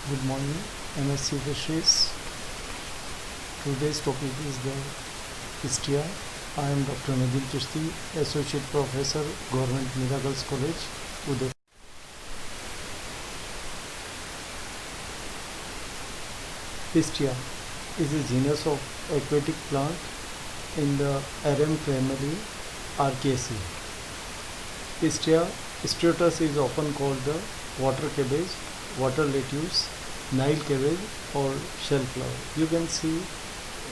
Good morning, MSc Fisheries. Today's topic is the Pistia. I am Dr. Nabil Chishti, Associate Professor, Government Mira Girls College, Udaipur. Pistia is a genus of aquatic plant in the arum family Archaceae. Pistia striatus is often called the water cabbage, water lettuce, Nile cabbage or shellflower. You can see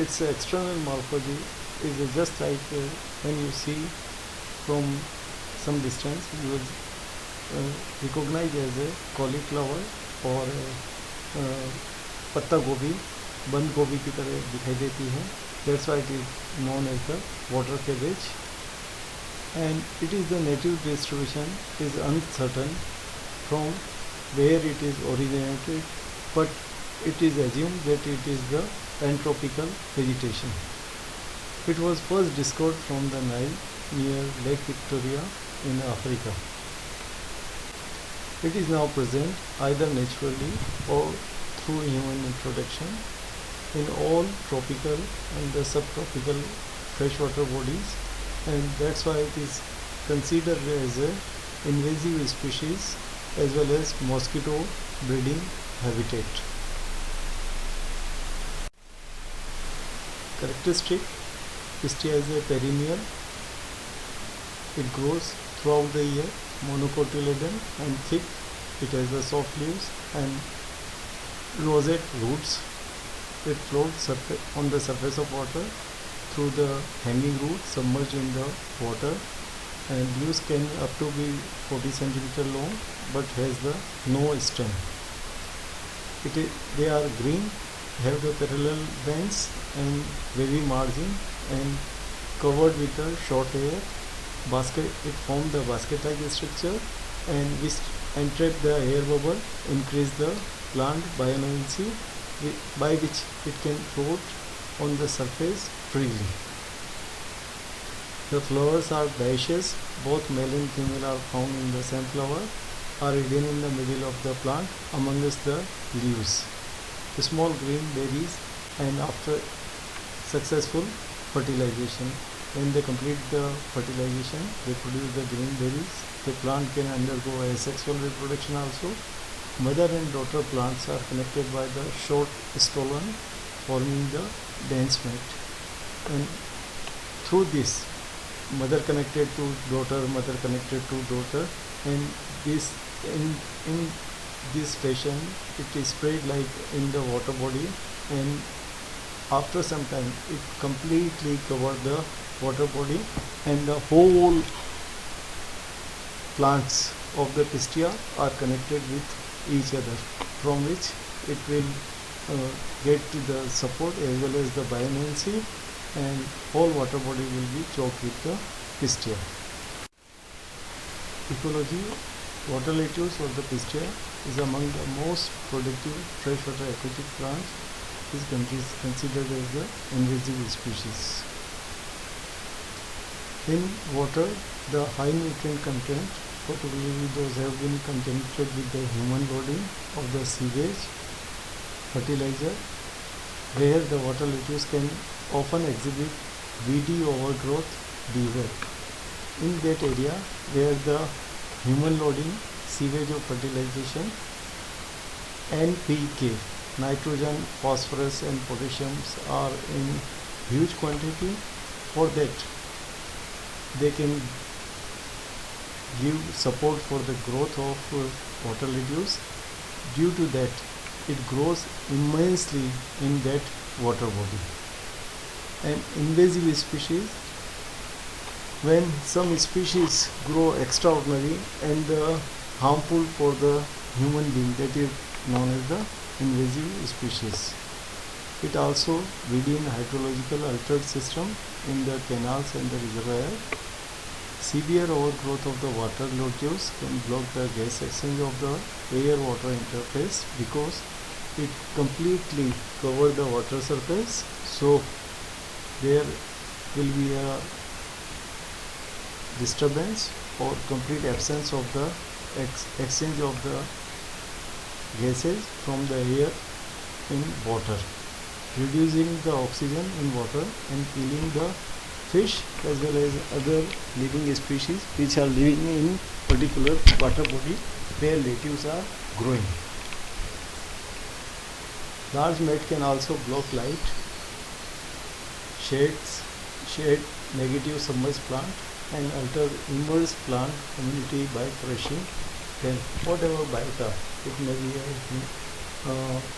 its external morphology is just like when you see from some distance you will recognize as a cauliflower or पत्ता गोभी बंद गोभी की तरह दिखाई देती है. That's why it is known as the water cabbage. And it is the native distribution is uncertain from where it is originated, but it is assumed that it is the pantropical vegetation. It was first discovered from the Nile near Lake Victoria in Africa. It is now present either naturally or through human introduction in all tropical and the subtropical freshwater bodies, and that's why it is considered as an invasive species as well as mosquito breeding habitat. Characteristic: Pistia is a perennial. It grows throughout the year, monocotyledon and thick. It has the soft leaves and rosette roots. It floats on the surface of water through the hanging roots submerged in the water, and leaves can up to be 40 cm long but has the no stem. They are green, have the parallel veins and wavy margin and covered with a short hair. It forms the basket-like structure and entrap the air bubble, increase the plant buoyancy by which it can float on the surface freely. The flowers are dioecious. Both male and female are found in the same flower, are hidden in the middle of the plant amongst the leaves. The small green berries, and after successful fertilization, when they complete the fertilization, they produce the green berries. The plant can undergo asexual reproduction also. Mother and daughter plants are connected by the short stolon, forming the dense mat. And through this, mother connected to daughter, mother connected to daughter, and this in this fashion it is spread like in the water body, and after some time it completely covered the water body, and the whole plants of the Pistia are connected with each other, from which it will get to the support as well as the buoyancy, and whole water body will be choked with the Pistia. Ecology: water lettuce or the Pistia is among the most productive freshwater aquatic plants. This is considered as the invasive species. In water, the high nutrient content, particularly those have been contaminated with the human loading of the sewage, fertilizer, where the water lettuce can often exhibit weedy overgrowth defect. In that area where the human loading, sewage or fertilization, NPK, nitrogen, phosphorus and potassium are in huge quantity, for that they can give support for the growth of water lettuce. Due to that, it grows immensely in that water body. And invasive species, when some species grow extraordinary and harmful for the human being, that is known as the invasive species. It also within hydrological altered system in the canals and the reservoir. Severe overgrowth of the water lettuce can block the gas exchange of the air-water interface because it completely covers the water surface. So there will be a disturbance or complete absence of the exchange of the gases from the air in water, reducing the oxygen in water and killing the fish as well as other living species which are living in particular water body where lettuce are growing. Large mat can also block light, shed negative submerged plant and alter immersed plant community by crushing them. Whatever biota, it may be a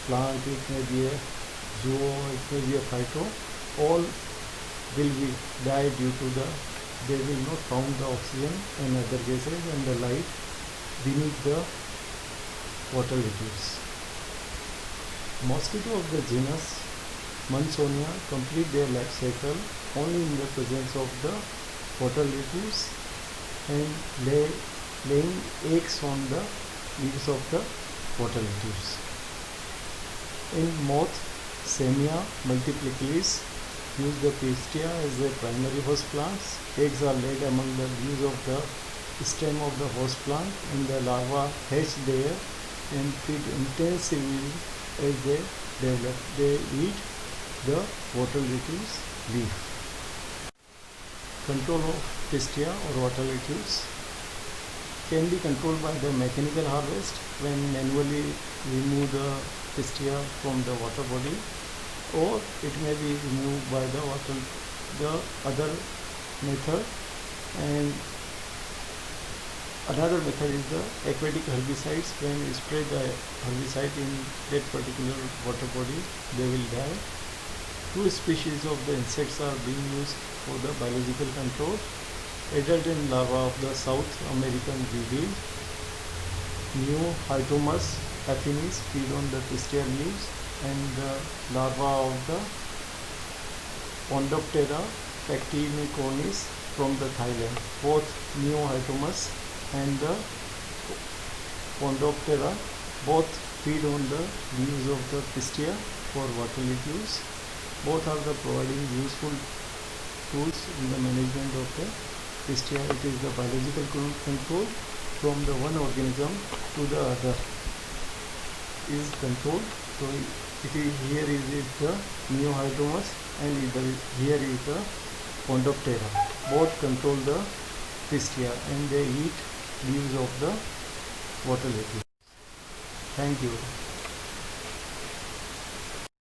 plant, it may be a zoo, it may be a phyto, all will be die due to they will not found the oxygen and other gases and the light beneath the water lettuce. Mosquito of the genus Mansonia complete their life cycle only in the presence of the water lettuce and laying eggs on the leaves of the water lettuce. In moth, Samia multiplicalis use the pistia as their primary host plants. Eggs are laid among the leaves of the stem of the host plant and the larvae hatch there and feed intensively as they develop. They eat the water lettuce leaf. Control of pistia or water lettuce can be controlled by the mechanical harvest when manually remove the pistia from the water body, or it may be removed by the other method. And another method is the aquatic herbicides. When you spray the herbicide in that particular water body, they will die. Two species of the insects are being used for the biological control. Adult and larva of the South American weevil, Neohytomus affinis, feed on the pistia leaves, and the larva of the Pondoptera pectinicornis from the Thailand. Both Neohytomus and the Pondoptera both feed on the leaves of the pistia for water lettuce. Both are the providing useful tools in the management of the pistia. It is the biological control from the one organism to the other is controlled. So here is the Neohytomus and here is the Pondoptera. Both control the pistia and they eat leaves of the water lettuce. Thank you.